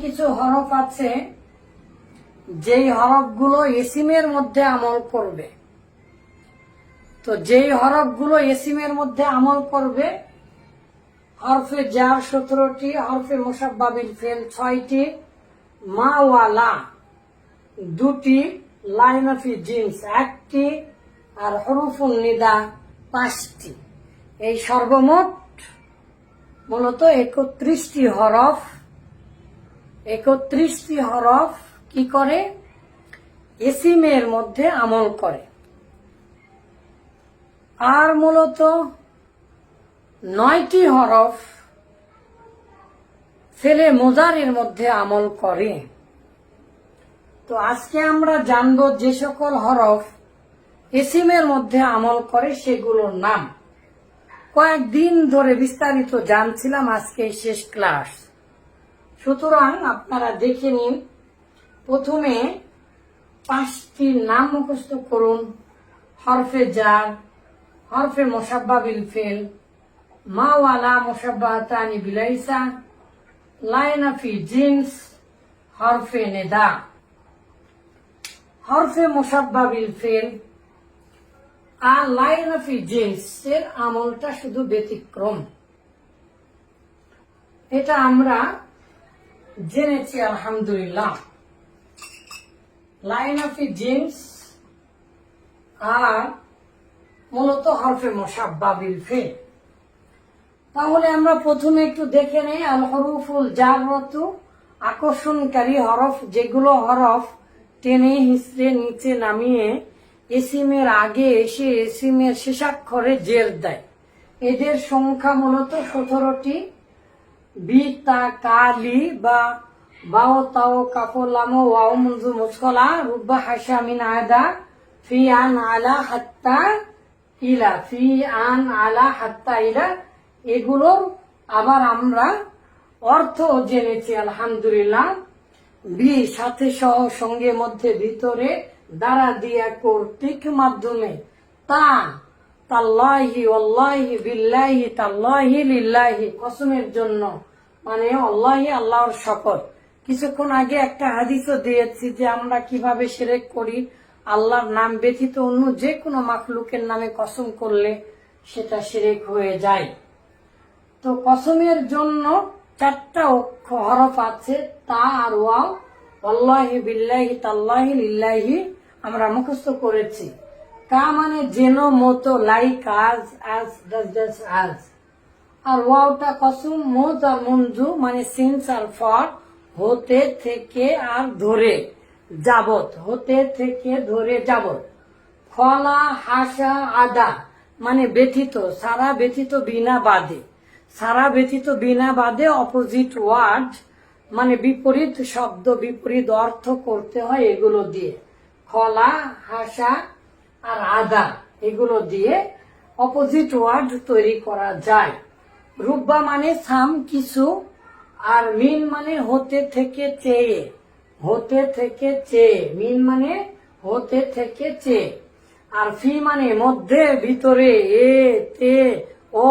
কিছু হরফ আছে যেই হরফগুলো ইসিমের মধ্যে আমল করবে। তো যেই হরফগুলো ইসিমের মধ্যে আমল করবে, হরফে জার 17টি, হরফে মুসাব্বা বিল ফেল 6টি, মা ওয়ালা 2টি, লাইন অফ জিন্স 1টি, আর হরফুন নিদা 5টি। এই সর্বমোট মূলত 31টি হরফ। 31টি হরফ কি করে? ইসিমের মধ্যে আমল করে। আর মূলত 9টি হরফ ফেলে মুজারের মধ্যে আমল করে। তো আজকে আমরা জানব যে সকল হরফ ইসিমের মধ্যে আমল করে সেগুলোর নাম। কয়েকদিন ধরে বিস্তারিত জানছিলাম, আজকে শেষ ক্লাস, সুতরাং আপনারা দেখে নিন। প্রথমে 5টি নাম মুখস্থ করুন। হরফে জার, হরফে মুসাব্বা বিল ফেল, মা ওয়ালা মুসাব্বাতানি বিলাইসা, লাইনা ফি জিন্স, হরফে নিদা। হরফে মুসাব্বা বিল ফেল আর লাইনা ফি জিন্স এর আমলটা শুধু ব্যতিক্রম, এটা আমরা জেনেছি আলহামদুলিল্লাহ। লাইন অফ জিন্স আর মূলত হরফে মুসাব্বা বিল ফেল। তাহলে আমরা প্রথমে একটু দেখে নেই আল হরুফুল জাররাতু, আকর্ষণকারী হরফ, যেগুলো হরফ টেনে হিসড়ে নিচে নামিয়ে ইসিমের আগে এসে ইসিমের শেষাক্ষরে জের দেয়। এদের সংখ্যা মূলত 17টি। বিতা কালি বা বাও তাও কাফলামো ওয়াও মুনজু মুসকলা রুব্বা হাসামিন আদা ফি আন আলা হাত্তা ইলা, ফি আন আলা হাত্তা ইলা, এগুলো আবার আমরা অর্থ জেনেছি আলহামদুলিল্লাহ। বি সাথে সহ, সঙ্গে, মধ্যে, ভিতরে, দ্বারা, দিয়া, কর্তৃক, মাধ্যমে। তা তাল্লাহি ওয়াল্লাহি বিল্লাহি তাল্লাহি লিল্লাহি, কসমের জন্য, মানে আল্লাহি আল্লাহর শপথ। কিছুক্ষণ আগে একটা হাদিসও দিয়েছি যে আমরা কিভাবে শিরক করি। আল্লাহর নাম ব্যতীত অন্য যে কোনো মাখলুকের নামে কসম করলে সেটা শিরক হয়ে যায়। তো কসমের জন্য 4টা হরফ আছে, তা আর ওয়াও। আল্লাহি বিল্লাহি তাল্লাহি লিল্লাহি আমরা মুখস্থ করেছি। কা মানে যেন, মতো, লাইক, আজ, ডাস, আজ। আর ওয়াওটা কসম, মোজ আর মুনজু মানে সিন্স আর ফর, হতে, থেকে আর ধরে, যাবত, হতে, থেকে, ধরে, যাবত। ফলা, হাসা, আদা মানে ব্যতীত, সারা, ব্যতীত, বিনা, বাদে। সারা, ব্যতীত, বিনা, বাদে অপোজিট ওয়ার্ড মানে বিপরীত শব্দ, বিপরীত অর্থ করতে হয় এগুলো দিয়ে। খলা, হাসা আর আদা এগুলো দিয়ে অপোজিট ওয়ার্ড তৈরি করা যায়। রুব্বা মানে সাম কিছু, আর মিন মানে হতে, থেকে, চেয়ে। হতে, থেকে, চেয়ে, মিন মানে হতে, থেকে, চেয়ে। আর ফি মানে মধ্যে, ভিতরে, এ, তে, ও,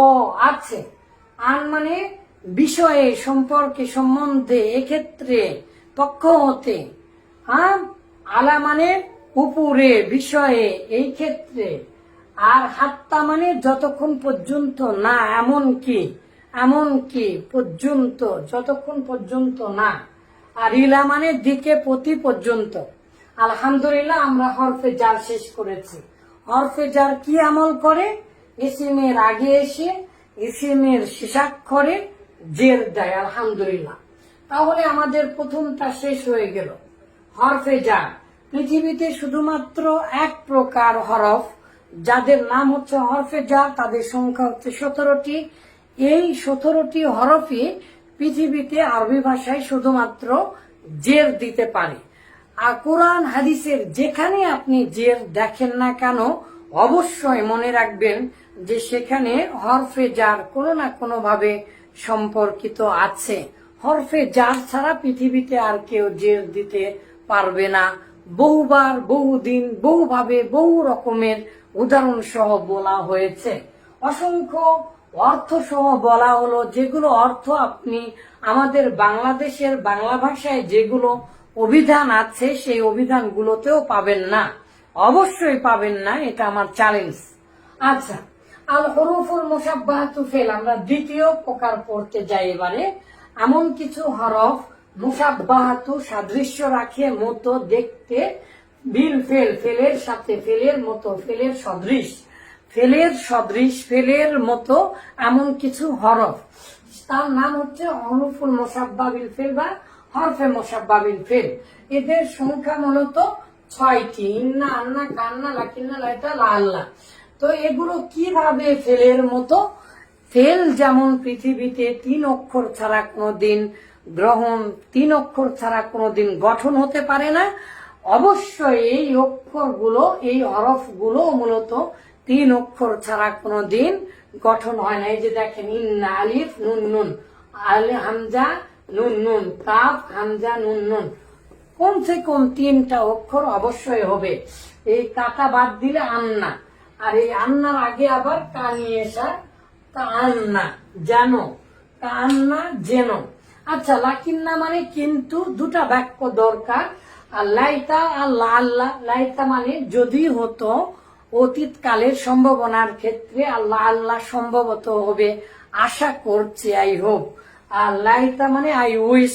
আছে। আন মানে বিষয়ে, সম্পর্কে, সম্বন্ধে, এক্ষেত্রে, পক্ষ হতে। হ্যাঁ, আলা মানে উপরে, বিষয়ে, এই ক্ষেত্রে। আর হাত্তা মানে যতক্ষণ পর্যন্ত না, এমনকি পর্যন্ত, যতক্ষণ পর্যন্ত না। আর ইলা মানে দিকে, প্রতি, পর্যন্ত। আলহামদুলিল্লাহ আমরা হরফে জার শেষ করেছি। হরফে জার কি আমল করে? ইসিমের আগে এসে ইসিমের শেষাক্ষরে জের দেয়। আলহামদুলিল্লাহ, তাহলে আমাদের প্রথমটা শেষ হয়ে গেল। হরফে জার। পৃথিবীতে শুধুমাত্র এক প্রকার হরফ যাদের নাম হচ্ছে হরফে জার, তাদের সংখ্যা হচ্ছে 17টি। এই 17টি হরফই পৃথিবীতে আরবি ভাষায় শুধুমাত্র জের দিতে পারে। আর কোরআন হাদিসের যেখানে আপনি জের দেখেন না কেন, অবশ্যই মনে রাখবেন যে সেখানে হরফে জার কোনো না কোনো ভাবে সম্পর্কিত আছে। হরফে জার ছাড়া পৃথিবীতে আর কেউ জের দিতে পারবে না। বহুবার, বহুদিন, বহুভাবে, বহু রকমের উদাহরণ সহ বলা হয়েছে। অসংখ্য অর্থ সহ বলা হলো, যেগুলো অর্থ আপনি আমাদের বাংলাদেশের বাংলা ভাষায় যেগুলো অভিধান আছে সেই অভিধানগুলোতেও পাবেন না, অবশ্যই পাবেন না, এটা আমার চ্যালেঞ্জ। আচ্ছা, আল হরুফুল মুসাব্বাহাতু ফেল, আমরা দ্বিতীয় প্রকার পড়তে যাই এবারে। এমন কিছু হরফ মুসাব্বাহাতু সাদৃশ্য রাখে, মতো দেখতে, বিল ফেল, ফেলের সাথে, ফেলের মতো, ফেলের সদৃশ, ফেলের সদৃশ, ফেলের মতো এমন কিছু হরফ, তার নাম হচ্ছে হরফুল মুসাব্বা বিল ফেল বা হরফে মুসাব্বা বিল ফেল। এদের সংখ্যা মূলত 6টি, ইন্না, আন্না, কান্না, লাকিন্না, লাইতা, লা, আল্লাহ। তো এগুলো কিভাবে ফেলের মতো? ফেল যেমন পৃথিবীতে 3 অক্ষর ছাড়া কোনোদিন গ্রহণ, 3 অক্ষর ছাড়া কোনোদিন গঠন হতে পারে না, অবশ্যই এই অক্ষরগুলো, এই হরফগুলো মূলত 3 অক্ষর ছাড়া কোনোদিন গঠন হয় না। এই যে দেখেন, ইন্না, আলিফ, নুন, নুন, আলে, হামজা, নুন, নুন, কাফ, হামজা, নুন, নুন, কমসে কম 3টা অক্ষর অবশ্যই হবে। এই কাটা বাদ দিলে আন্না, আর এই আন্নার আগে আবার কা নিয়ে আসা, কা আন্না, যেন, কা আন্না, যেন। আচ্ছা, লাকিন্না মানে কিন্তু, 2টা বাক্য দরকার। আর লাইতা আর লা আল্লাহ, লাইতা মানে যদি হতো, অতীতকালের সম্ভাবনার ক্ষেত্রে, আল্লাহ আল্লাহ সম্ভবত হবে, আশা করছি, আই হোপ। আর লাইতা মানে আই উইশ,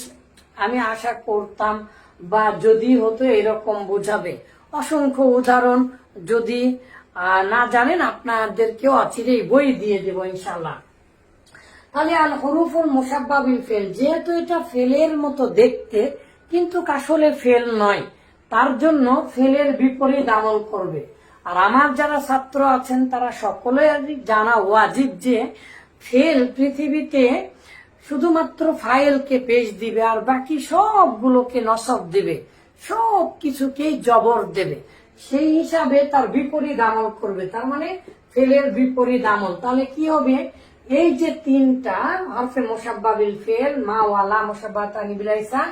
আমি আশা করতাম, বা যদি হতো, এরকম বোঝাবে। অসংখ্য উদাহরণ, যদি না জানেন আপনাদেরকেও অচিরেই বই দিয়ে দেব ইনশাল্লাহ। তাহলে আল হরুফুল মুসাব্বা বিল ফেল, যেহেতু এটা ফেলের মতো দেখতে কিন্তু আসলে ফেল নয়, তার জন্য ফেলের বিপরীত আমল করবে। আর আমার যারা ছাত্র আছেন তারা সকলের জানা ওয়াজিব যে ফেল পৃথিবীতে শুধুমাত্র ফাইলকে পেশ দিবে, আর বাকি সবগুলোকে নসব দিবে, সব কিছুকেই জবর দেবে। সেই হিসাবে তার বিপরীত আমল করবে, তার মানে ফেলের বিপরীত আমল। তাহলে কি হবে? এই যে 3টা হরফে মুসাব্বা বিল ফেল, মা ওয়ালা, মুসাব্বাতানি বিল ইসা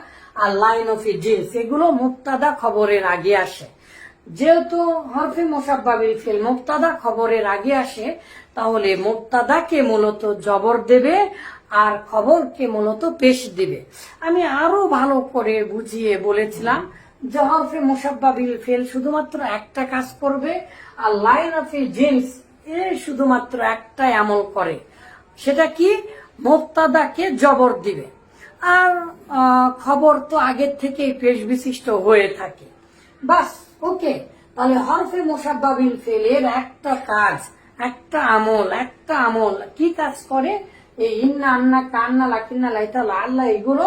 আর লাইন অফ জিনস, এগুলো মুবতাদা খবরের আগে আসে। যেহেতু হরফে মুসাব্বা বিল ফেল মুবতাদা খবরের আগে আসে, তাহলে মুবতাদাকে মূলত জবর দেবে আর খবরকে মূলত পেশ দিবে। আমি আরো ভালো করে বুঝিয়ে বলেছিলাম যে হরফে মুসাব্বা বিল ফেল শুধুমাত্র একটা কাজ করবে, আর লাইন অফ জিনস এ শুধুমাত্র একটাই আমল করে, সেটা কি? মুবতাদাকে জবর দিবে। আর খবর তো আগের থেকেই পেশ বিশিষ্ট হয়ে থাকে, বাস। ওকে, তাহলে হরফে মুসাব্বা বিল ফেলের একটা কাজ, একটা আমল কি কাজ করে? এই ইন্না, আন্না, কান্না, লাকিন্না, লাইতা, লা, আল্লাহ, এগুলো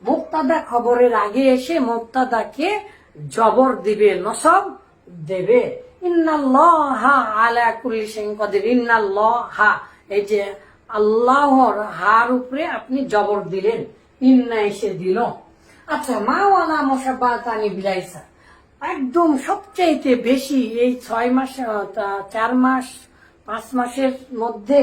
মুবতাদা খবরের আগে এসে মুবতাদাকে জবর দিবে, নসব দেবে। ইন্নাল্লাহা আলা কুল্লি শাইইন কাদির, ইন্নাল্লাহা, এই যে আল্লাহর হার উপরে আপনি জবর দিলেন, ইন্না এসে দিল। আচ্ছা, মা ওয়ালা মুসাব্বাতানি বিল ইসা, একদম সবচাইতে বেশি এই 6 মাস, 4 মাস, 5 মাসের মধ্যে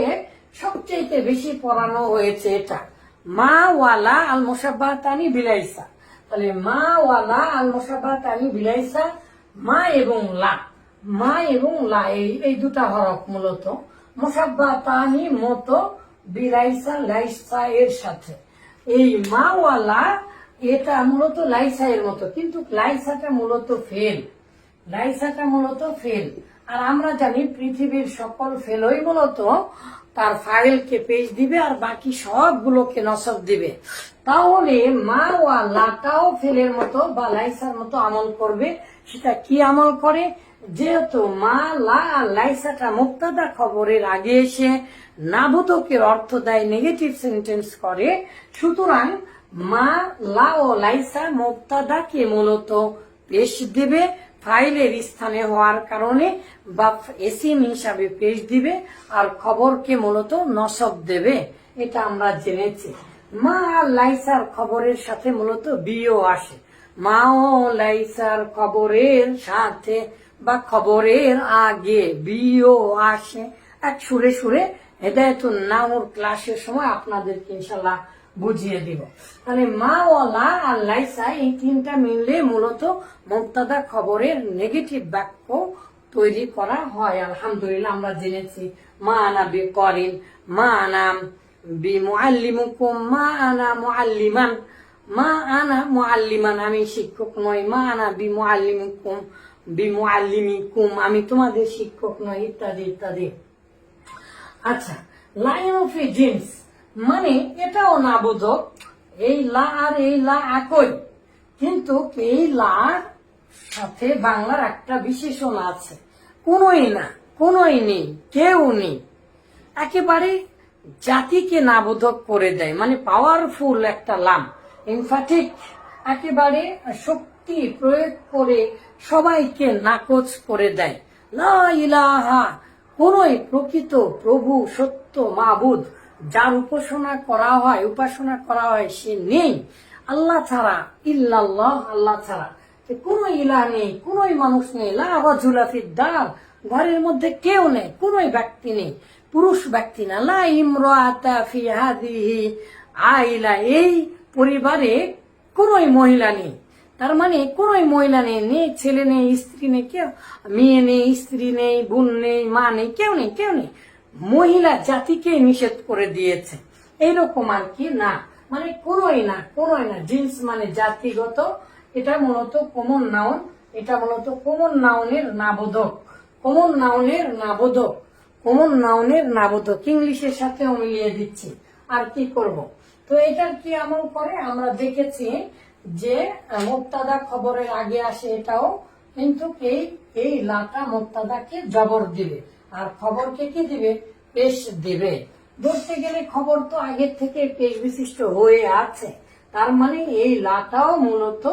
সবচাইতে বেশি পড়ানো হয়েছে এটা, মা ওয়ালা আল মুসাব্বাতানি বিল ইসা। তাহলে মা ওয়ালা আল মুসাব্বাতানি বিল ইসা, মা এবং লা, মা এবং লা, এই 2টা হরফ মূলত মুসাব্বাতানি মতো, বিলাইসা, লাইসা এর সাথে। এই মা ওয়ালা এটা মূলত লাইসা এর মতো, কিন্তু লাইসাটা মূলত ফেল, লাইসাটা মূলত ফেল। আর আমরা জানি পৃথিবীর সকল ফেলই মূলত তার ফাইলকে পেশ দিবে আর বাকি সবগুলোকে নসব দিবে। তাহলে মা ওয়ালাটাও ফেলের মতো বা লাইসার মতো আমল করবে। সেটা কি আমল করে? যেহেতু মা, লা আর লাইসাটা মুবতাদা খবরের আগে এসে নাবোধকের অর্থ দেয়, নেগেটিভ সেন্টেন্স করে, সুতরাং মা, লা ও লাইসা মুবতাদাকে মূলত পেশ দিবে ফাইলের স্থানে হওয়ার কারণে, বা এসিম হিসাবে পেশ দিবে, আর খবরকে মূলত নসব দেবে। এটা আমরা জেনেছি। মা আর লাইসার খবরের সাথে মূলত বিও আসে, মা ও লাইসার খবরের সাথে বা খবরের আগে বিও আসে। এক সুরে সুরে হেদায়েতুন নাহুর ক্লাসের সময় আপনাদেরকে ইনশাল্লাহ বুঝিয়ে দিব। তাহলে মা ওয়ালা আর লাইসা এই 3টা মিললে মূলত মুবতাদা খবরের নেগেটিভ বাক্য তৈরি করা হয়। আলহামদুলিল্লাহ আমরা জেনেছি মা আনা বি করিন, মা আনা বি মুআল্লিমুকুম, মা আনা মুআল্লিমান, মা আনা মুআল্লিমান, আমি শিক্ষক নই, মা আনা বি মুআল্লিমুকুম বি মুআল্লিমিকুম, আমি তোমাদের শিক্ষক নই, ইত্যাদি ইত্যাদি। আচ্ছা, লাইন অফ জিন্স মানে এটাও না বোধক, এই লা আর এই লা একই, কিন্তু এই লার সাথে বাংলার একটা বিশেষণ আছে, কোনোই না, কোনোই নেই, কেউ নেই, একেবারে জাতিকে নাবোধক করে দেয়, মানে পাওয়ারফুল একটা লাম, ইনফ্যাটিক, একেবারে শক্তি প্রয়োগ করে সবাইকে নাকচ করে দেয়। লা ইলাহা, কোনই প্রকৃত প্রভু সত্য মাবুদ যার উপাসনা করা হয় সে নেই আল্লাহ ছাড়া, ইল্লাল্লাহ, আল্লাহ ছাড়া কোন ইলাহ নেই, কোনই মানুষ নেই। লা রাজুলা ফিদ দার, ঘরের মধ্যে কেউ নেই, কোনই ব্যক্তি নেই, পুরুষ ব্যক্তি না। লা ইমরাআতা ফি হাযিহি আইলা, এই পরিবারে কোনই মহিলা নেই, তার মানে কোনই মহিলা নেই, নেই ছেলে নেই, স্ত্রী নেই, কেউ মেয়ে নেই, স্ত্রী নেই, বোন নেই, মা নেই, কেউ নেই, কেউ নেই, মহিলা জাতিকে নিষেধ করে দিয়েছে, এইরকম আর কি। না মানে কোনই না, কোনই না, জিন্স মানে জাতিগত, এটা মূলত কমন নাউন, এটা মূলত কমন নাউনের নাবোধক, কমন নাউনের নাবোধক, কমন নাউনের নাবোধক, ইংলিশের সাথেও মিলিয়ে দিচ্ছি, আর কি করব। তো এটার কি আমল করে আমরা দেখেছি যে মুবতাদা খবরের আগে আসে, এটাও কিন্তু এই লাটা মুবতাদাকে জবর দিবে, আর খবরকে কি দিবে, পেশ দিবে। ধরতে গেলে খবর তো আগের থেকে পেশ বিশিষ্ট হয়ে আছে, তার মানে এই লাটাও মূলত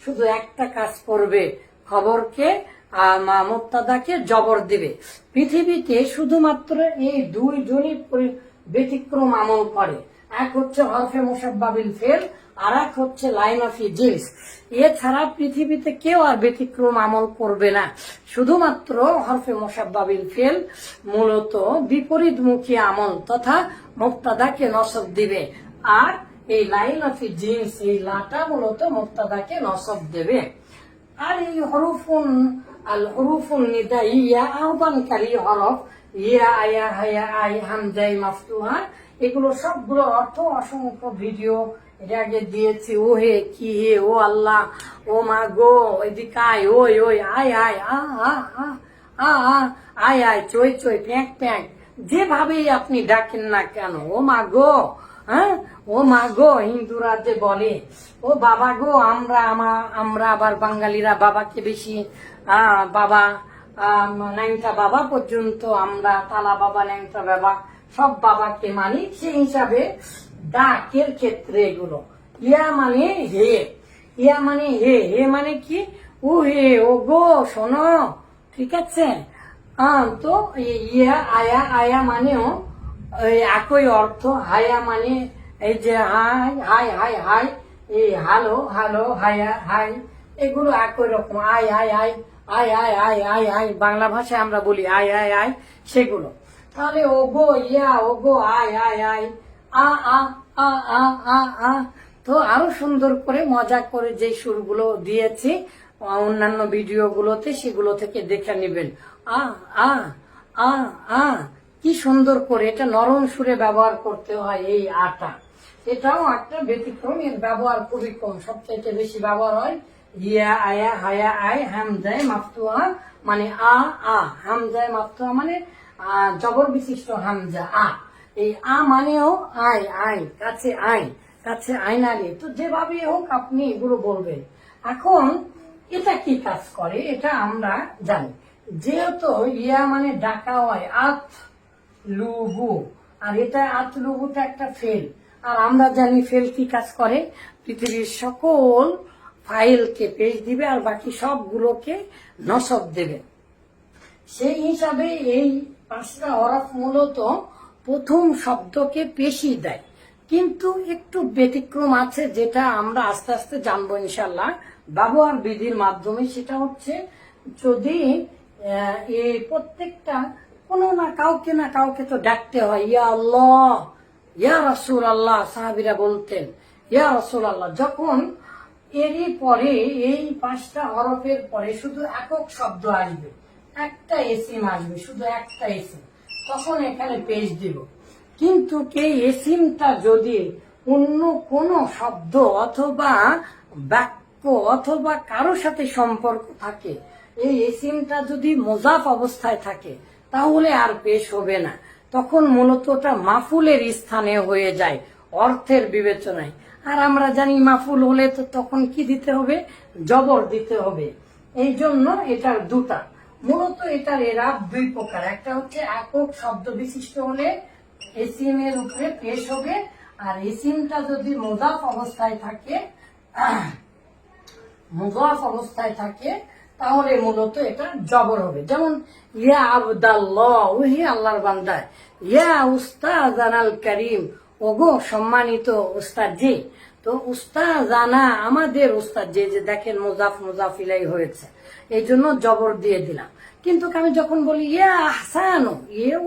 শুধু একটা কাজ করবে, খবরকে মুবতাদাকে জবর দিবে। পৃথিবীতে শুধুমাত্র এই দুইজনই ব্যতিক্রম আমল করে, এক হচ্ছে হরফে মুসাব্বা বিল ফেল, আর এক হচ্ছে লাইন অফ জিন্স। এছাড়া পৃথিবীতে কেউ আর ব্যতিক্রম আমল করবে না, শুধুমাত্র হরফে মুসাব্বা বিল ফেল মূলত বিপরীতমুখী আমল তথা মুবতাদাকে নসব দিবে, আর এই লাইন অফ জিন্স, এই লাটা মূলত মুবতাদাকে নসব দেবে। আর এই হরফুন আল হরফুন নিদাইয়া, আহ্বানকারী হরফ, ইয়া, আয়া, হায়া, আই, হামজাই মাফতুহা, এগুলো সবগুলোর অর্থ অসংখ্য ভিডিও এর আগে দিয়েছি। ও হে, কি হে, ও আল্লাহ, ও মা গো, এদিকে আয়, ওই ওই, আয় আয়, আ আ আ আ আ, আয় আয়, চই চই, প্যাঁক প্যাঁক, যেভাবেই আপনি ডাকেন না কেন, ও মা গো, হ্যাঁ, ও মা গো, হিন্দুরা যে বলে ও বাবা গো, আমরা আবার বাঙালিরা বাবাকে বেশি বাবা, ন্যাংটা বাবা পর্যন্ত আমরা, তালা বাবা, ন্যাংটা বাবা, সব বাবাকে মানি, সেই হিসাবে ডাকের ক্ষেত্রে এগুলো। ইয়া মানে হে, ইয়া মানে হে, হে মানে কি, ও হে, ও গো, শোনো, ঠিক আছে। তো ইয়া, আয়া, আয়া মানেও একই অর্থ, হায়া মানে এই যে হাই হাই হাই হাই, এই হ্যালো হ্যালো, হায়া হাই, এগুলো একই রকম। আয় আয় আয়, আয় আয় আয় আয় আয়, বাংলা ভাষায় আমরা বলি আয় আয় আয়, সেগুলো। তাহলে ও গো, ইয়া, ও গো, আয় আয় আয়, আ আ আ আ আ আ। তো আরো সুন্দর করে মজা করে যে সুরগুলো দিয়েছি অন্যান্য ভিডিওগুলোতে, সেগুলো থেকে দেখে নেবেন। আ আ আ আ, কি সুন্দর করে, এটা নরম সুরে ব্যবহার করতে হয় এই আটা, এটাও একটা ব্যতিক্রম, এর ব্যবহার খুবই কম, সবচাইতে বেশি ব্যবহার হয় ইয়া, আয়া, হায়া, আয়, হামজায় মাফতুহা মানে আ আ, হামজায় মাফতুহা মানে জবর বিশিষ্ট হামজা আ, এই আ মানেও আয় আয়, কাছে আয়, কাছে আয়নারে। তো যেভাবে হোক আপনি এগুলো বলবেন। এখন এটা কি কাজ করে এটা আমরা জানি, যেহেতু ইয়া মানে ডাকা হয়, আত লুবু, আর এটা আত লুবুটা একটা ফেল, আর আমরা জানি ফেল কি কাজ করে, পৃথিবীর সকল ফাইলকে পেশ দিবে আর বাকি সবগুলোকে নসব দেবে। সেই হিসাবে এই পাঁচটা হরফ মূলত প্রথম শব্দকে পেশি দেয়, কিন্তু একটু ব্যতিক্রম আছে, যেটা আমরা আস্তে আস্তে জানবো ইনশাল্লাহ ব্যবহার বিধির মাধ্যমে। সেটা হচ্ছে যদি এই প্রত্যেকটা কোনো না কাউকে তো ডাকতে হয়, ইয়া আল্লাহ, ইয়া রাসূল আল্লাহ, সাহাবীরা বলতেন ইয়া রাসূল আল্লাহ, যখন এরই পরে এই পাঁচটা হরফের পরে শুধু একক শব্দ আসবে, একটা এসিম আসবে, শুধু একটা এসিম, তখন এখানে পেজ দিব। কিন্তু এই এসিমটা যদি অন্য কোনো শব্দ অথবা বাক্য অথবা কারোর সাথে সম্পর্ক থাকে, এই এসিমটা যদি মোজাফ অবস্থায় থাকে, তাহলে আর পেশ হবে না। তখন মূলত ওটা মাফুলের স্থানে হয়ে যায় অর্থের বিবেচনায়। আর আমরা জানি মাফুল হলে তো তখন কি দিতে হবে, জবর দিতে হবে। এই জন্য এটার দুটা, মূলত এটার এরাব দুই প্রকার। একটা হচ্ছে একক শব্দ বিশিষ্ট হলে এসিম এর উপরে পেশ হবে, আর এসিমটা যদি মুজাফ অবস্থায় থাকে, মুজাফ অবস্থায় থাকে, তাহলে মূলত এটা জবর হবে। যেমন ইয়া আবদাল্লাহ, ওহি আল্লাহর বান্দা। ইয়া উস্তাজানাল করিম, ওগো সম্মানিত উস্তাদ জি। তো উস্তাজানা আমাদের উস্তাদ জি, যে দেখেন মুজাফ মুজাফ ইলাই হয়েছে, এই জন্য জবর দিয়ে দিলাম। কিন্তু আমি যখন বলি ইয়া আহসানু,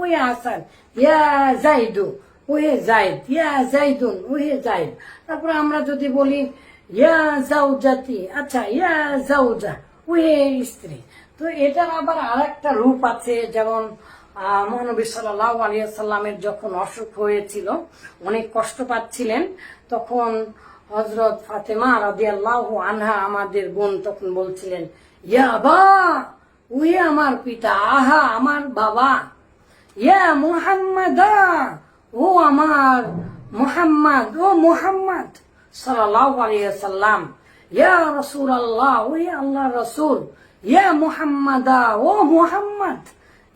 ওই আহসান, ইয়া জাইদু, ওহে জাইদ, ইয়া জাইদুন, ওহে জাইদ। তারপরে আমরা যদি বলি ইয়া জাউজাতি, আচ্ছা ইয়া জাউজা, ওহে স্ত্রী। তো এটার আবার আরেকটা রূপ আছে। যেমন মহানবী সাল্লাল্লাহু আলাইহি ওয়াসাল্লামের যখন অসুখ হয়েছিল, অনেক কষ্ট পাচ্ছিলেন, তখন হযরত ফাতেমা রাদিয়াল্লাহু আনহা আমাদের বোন তখন বলছিলেন ইয়া আবা, ওহে আমার পিতা, আহা আমার বাবা, ইয়া মুহাম্মাদা, ও আমার মুহাম্মদ, ও মুহাম্মদ সাল্লাল্লাহু আলাইহি ওয়াসাল্লাম, ইয়া রাসূলুল্লাহ, ওহে আল্লাহর রাসূল, ইয়া মুহাম্মাদা, ও মুহাম্মদ,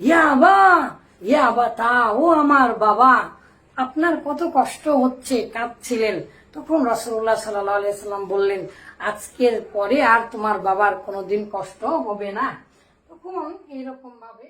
ইয়া আবা, ইয়া বাতা, ও আমার বাবা। আপনার কত কষ্ট হচ্ছে, কাঁদছিলেন। তখন রাসূলুল্লাহ সাল্লাল্লাহু আলাইহি ওয়াসাল্লাম বললেন, আজকের পরে আর তোমার বাবার কোনোদিন কষ্ট হবে না। তখন এরকম ভাবে